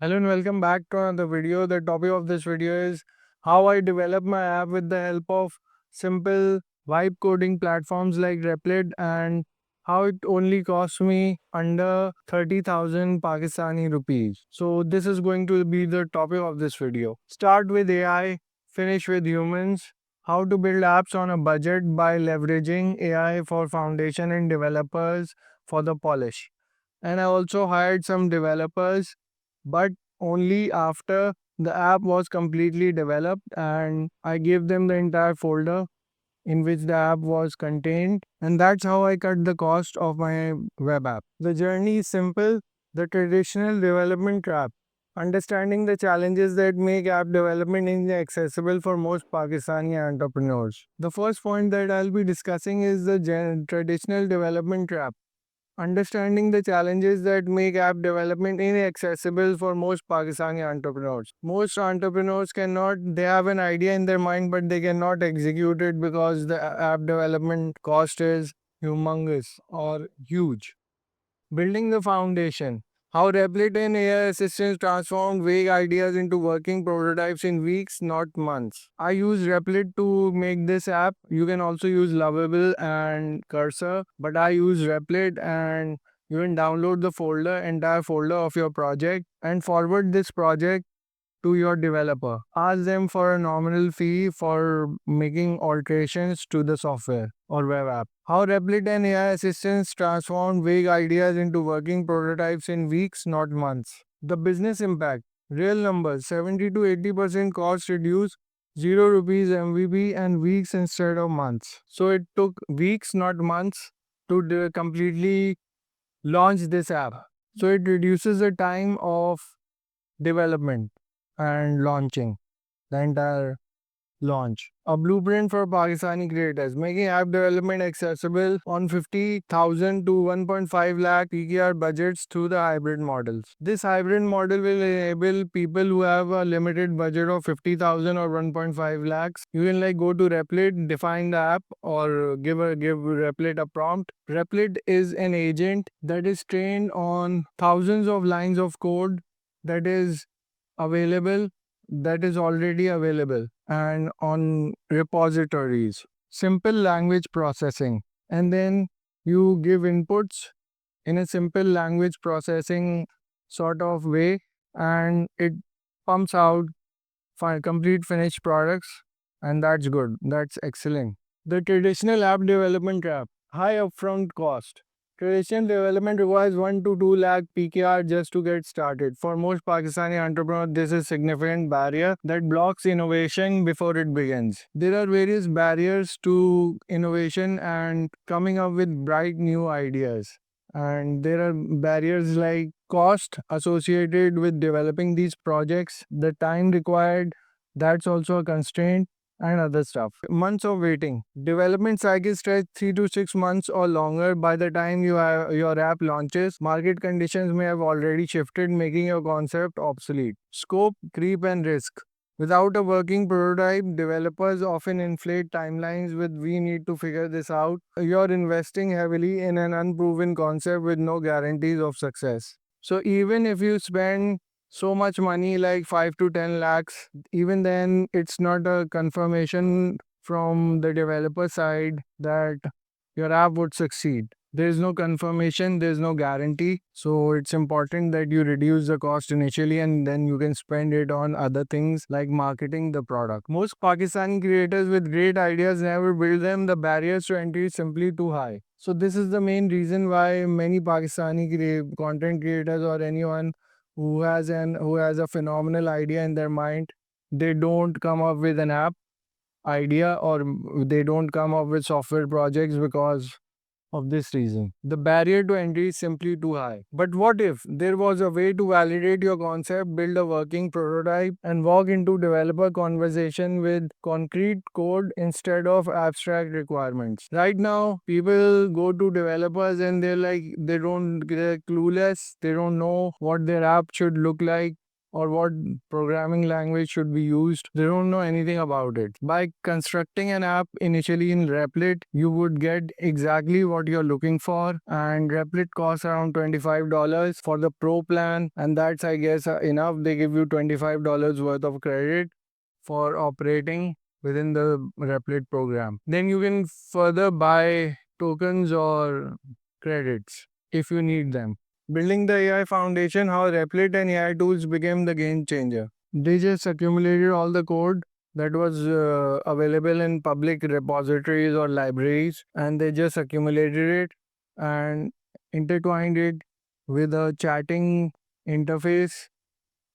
Hello and welcome back to another video. The topic of this video is how I develop my app with the help of simple vibe coding platforms like Replit, and how it only costs me under 30,000 Pakistani rupees. So this is going to be the topic of this video. Start with AI, finish with humans. How to build apps on a budget by leveraging AI for foundation and developers for the polish. And I also hired some developers, but only after the app was completely developed, and I gave them the entire folder in which the app was contained, and that's how I cut the cost of my web app. The journey is simple. The traditional development trap. Understanding the challenges that make app development inaccessible for most Pakistani entrepreneurs. The first point that I'll be discussing is the traditional development trap. Understanding the challenges that make app development inaccessible for most Pakistani entrepreneurs. Most entrepreneurs cannot, they have an idea in their mind, but they cannot execute it because the app development cost is humongous or huge. Building the foundation. How Replit and AI assistants transformed vague ideas into working prototypes in weeks, not months. I use Replit to make this app. You can also use Lovable and Cursor, but I use Replit, and you can download the entire folder of your project, and forward this project to your developer. Ask them for a nominal fee for making alterations to the software or web app. How Replit and AI assistants transform vague ideas into working prototypes in weeks, not months. The business impact. Real numbers: 70 to 80% cost reduced, 0 rupees MVP, and weeks instead of months. So it took weeks, not months, to completely launch this app. So it reduces the time of development and launching the entire launch. A blueprint for Pakistani creators, making app development accessible on 50,000 to 1.5 lakh PKR budgets through the hybrid models. This hybrid model will enable people who have a limited budget of 50,000 or 1.5 lakhs. You can go to Replit, define the app, or give Replit a prompt. Replit is an agent that is trained on thousands of lines of code that is available that is already available and on repositories. Simple language processing. And then you give inputs in a simple language processing sort of way, and it pumps out complete finished products, and that's good. That's excellent. The traditional app development trap. High upfront cost. Traditional development requires 1 to 2 lakh PKR just to get started. For most Pakistani entrepreneurs, this is a significant barrier that blocks innovation before it begins. There are various barriers to innovation and coming up with bright new ideas. And there are barriers like cost associated with developing these projects, the time required, that's also a constraint, and other stuff. Months of waiting. Development cycles stretch 3 to 6 months or longer. By the time your app launches, market conditions may have already shifted, making your concept obsolete. Scope, creep, and risk. Without a working prototype, developers often inflate timelines with "we need to figure this out." You're investing heavily in an unproven concept with no guarantees of success. So even if you spend so much money like 5 to 10 lakhs, even then it's not a confirmation from the developer side that your app would succeed. There is no confirmation, there's no guarantee. So it's important that you reduce the cost initially, and then you can spend it on other things like marketing the product. Most Pakistani creators with great ideas never build them. The barriers to entry is simply too high. So this is the main reason why many Pakistani content creators or anyone who has a phenomenal idea in their mind, they don't come up with an app idea, or they don't come up with software projects because of this reason. The barrier to entry is simply too high. But what if there was a way to validate your concept, build a working prototype, and walk into developer conversation with concrete code instead of abstract requirements? Right now, people go to developers and they're clueless, they don't know what their app should look like or what programming language should be used. They don't know anything about it. By constructing an app initially in Replit, you would get exactly what you're looking for, and Replit costs around $25 for the pro plan, and that's, I guess, enough. They give you $25 worth of credit for operating within the Replit program. Then you can further buy tokens or credits if you need them. Building the AI foundation, how Replit and AI tools became the game changer. They just accumulated all the code that was available in public repositories or libraries, and they just accumulated it and intertwined it with a chatting interface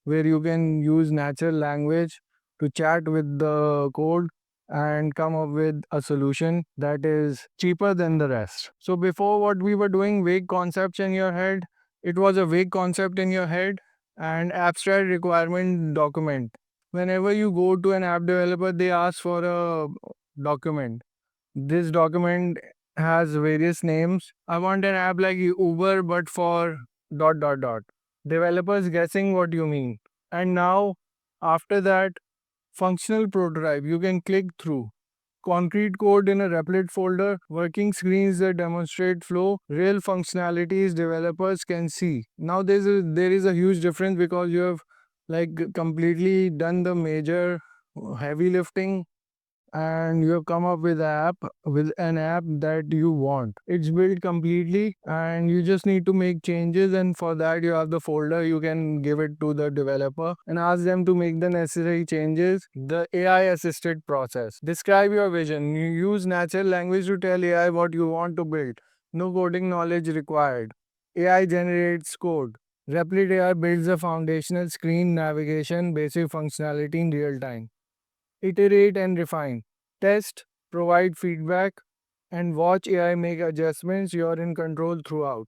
where you can use natural language to chat with the code and come up with a solution that is cheaper than the rest. So before, what we were doing, vague concepts in your head, it was a vague concept in your head and abstract requirement document. Whenever you go to an app developer, they ask for a document. This document has various names. I want an app like Uber but for dot dot dot. Developers guessing what you mean. And now, after that, functional prototype you can click through. Concrete code in a Replit folder, working screens that demonstrate flow, real functionalities developers can see. Now there is a huge difference because you have like completely done the major heavy lifting and you have come up with an app that you want. It's built completely and you just need to make changes, and for that you have the folder. You can give it to the developer and ask them to make the necessary changes. The AI assisted process. Describe your vision. You use natural language to tell AI what you want to build. No coding knowledge required. AI generates code. Replit AI builds a foundational screen navigation basic functionality in real time. Iterate and refine. Test, provide feedback, and watch AI make adjustments. You're in control throughout.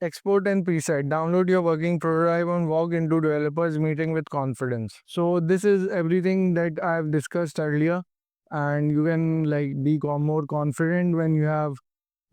Export and preset. Download your working prototype and walk into developers meeting with confidence. So this is everything that I've discussed earlier, and you can like be more confident when you have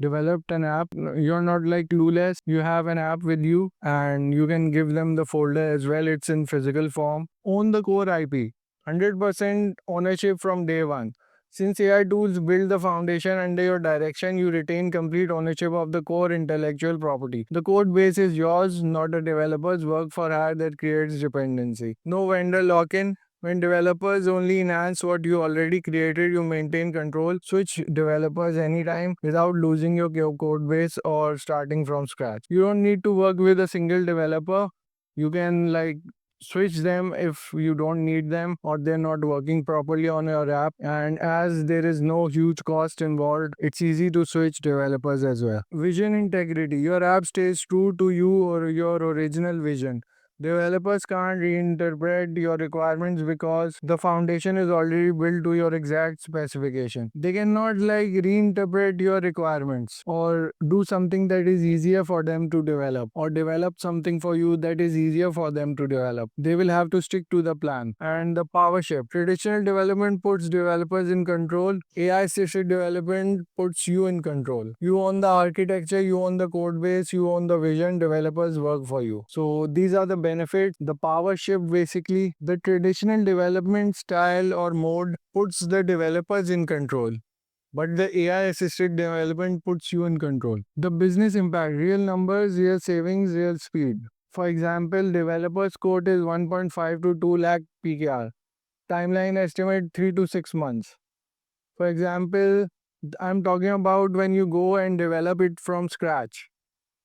developed an app. You're not like clueless. You have an app with you and you can give them the folder as well. It's in physical form. Own the core IP. 100% ownership from day one. Since AI tools build the foundation under your direction, you retain complete ownership of the core intellectual property. The code base is yours, not a developer's work for hire that creates dependency. No vendor lock in. When developers only enhance what you already created, you maintain control. Switch developers anytime without losing your code base or starting from scratch. You don't need to work with a single developer. You can like switch them if you don't need them or they're not working properly on your app. And as there is no huge cost involved, it's easy to switch developers as well. Vision integrity. Your app stays true to you or your original vision. Developers can't reinterpret your requirements because the foundation is already built to your exact specification. They cannot like reinterpret your requirements or do something that is easier for them to develop or develop something for you that is easier for them to develop. They will have to stick to the plan. And the power shift. Traditional development puts developers in control. AI assisted development puts you in control. You own the architecture, you own the code base, you own the vision, developers work for you. So these are the benefits. The power shift, basically, the traditional development style or mode puts the developers in control. But the AI assisted development puts you in control. The business impact, real numbers, real savings, real speed. For example, developers quote is 1.5 to 2 lakh PKR. Timeline estimate 3 to 6 months. For example, I'm talking about when you go and develop it from scratch.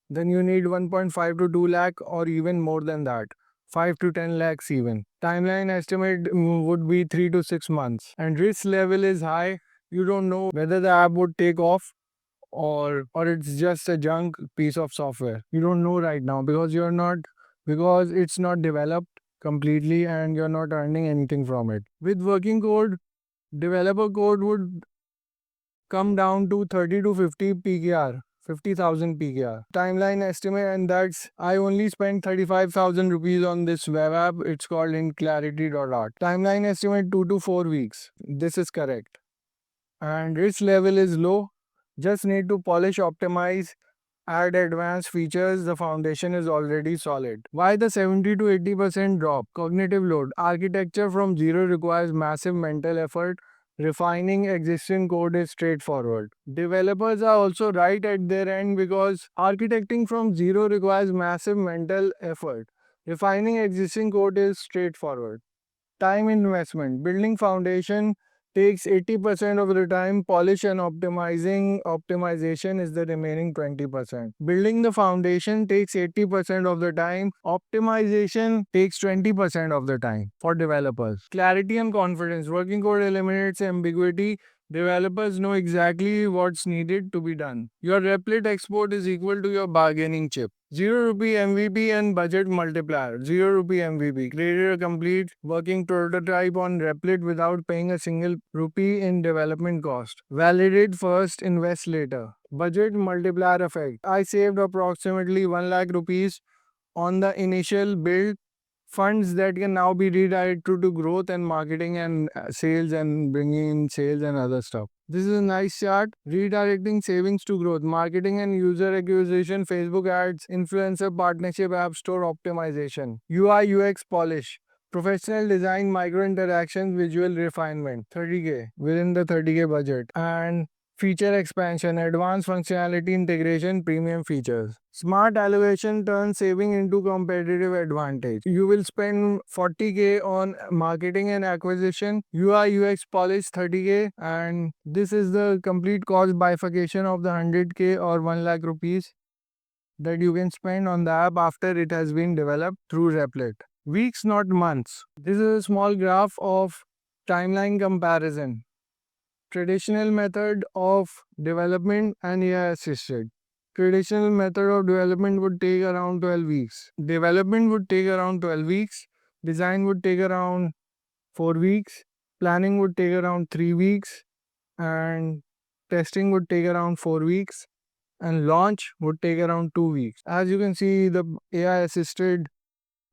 Then you need 1.5 to 2 lakh or even more than that. 5 to 10 lakhs even. Timeline estimate would be 3 to 6 months. And risk level is high. You don't know whether the app would take off or it's just a junk piece of software. You don't know right now because it's not developed completely and you're not earning anything from it. With working code, developer code would come down to 30 to 50 PKR. 50,000 PKR. Timeline estimate, and that's I only spent 35,000 rupees on this web app. It's called InClarity.art. Timeline estimate 2 to 4 weeks. This is correct. And risk level is low. Just need to polish, optimize, add advanced features, the foundation is already solid. Why the 70 to 80% drop? Cognitive load. Architecture from zero requires massive mental effort. Refining existing code is straightforward. Developers are also right at their end because architecting from zero requires massive mental effort. Refining existing code is straightforward. Time investment. Building foundation takes 80% of the time. Polish and optimization is the remaining 20%. Building the foundation takes 80% of the time. Optimization takes 20% of the time for developers. Clarity and confidence. Working code eliminates ambiguity. Developers know exactly what's needed to be done. Your Replit export is equal to your bargaining chip. 0 rupee MVP and budget multiplier. 0 rupee MVP. Created a complete working prototype on Replit without paying a single rupee in development cost. Validate first, invest later. Budget multiplier effect. I saved approximately 1 lakh rupees on the initial build, funds that can now be redirected to growth and marketing and sales and bringing in sales and other stuff. This is a nice chart. Redirecting savings to growth, marketing and user acquisition, Facebook ads, influencer partnership, app store optimization, UI UX polish, professional design, micro interactions, visual refinement, 30k within the 30k budget, and feature expansion, advanced functionality integration, premium features. Smart allocation turns saving into competitive advantage. You will spend 40k on marketing and acquisition, UI UX polish 30k, and this is the complete cost bifurcation of the 100k or 1 lakh rupees that you can spend on the app after it has been developed through Replit. Weeks, not months. This is a small graph of timeline comparison. Traditional method of development and AI assisted. Traditional method of development would take around 12 weeks. Development would take around 12 weeks. Design would take around 4 weeks. Planning would take around 3 weeks. And testing would take around 4 weeks. And launch would take around 2 weeks. As you can see, the AI assisted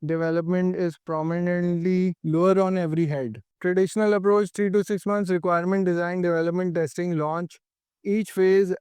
development is prominently lower on every head. Traditional approach 3 to 6 months, requirement design, development, testing, launch. Each phase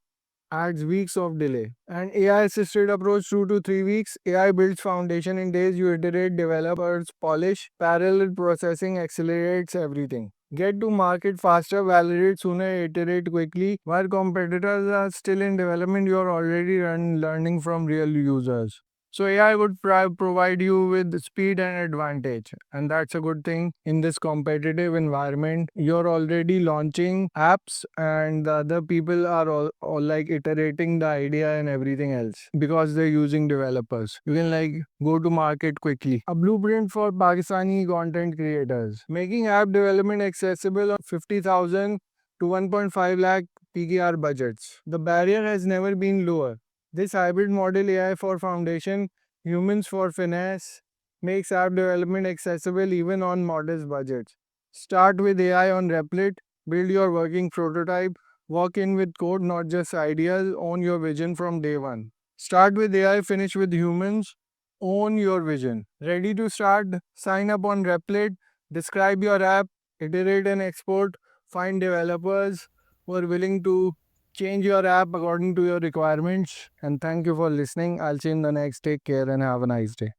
adds weeks of delay. And AI assisted approach 2 to 3 weeks. AI builds foundation in days, you iterate, developers polish, parallel processing accelerates everything. Get to market faster, validate sooner, iterate quickly. While competitors are still in development, you are already learning from real users. So AI would provide you with speed and advantage, and that's a good thing in this competitive environment. You're already launching apps, and the other people are all like iterating the idea and everything else because they're using developers. You can like go to market quickly. A blueprint for Pakistani content creators, making app development accessible on 50,000 to 1.5 lakh PKR budgets. The barrier has never been lower. This hybrid model, AI for foundation, humans for finesse, makes app development accessible even on modest budgets. Start with AI on Replit, build your working prototype, walk in with code, not just ideas, own your vision from day one. Start with AI, finish with humans, own your vision. Ready to start? Sign up on Replit, describe your app, iterate and export, find developers who are willing to change your app according to your requirements. And thank you for listening. I'll see you in the next. Take care and have a nice day.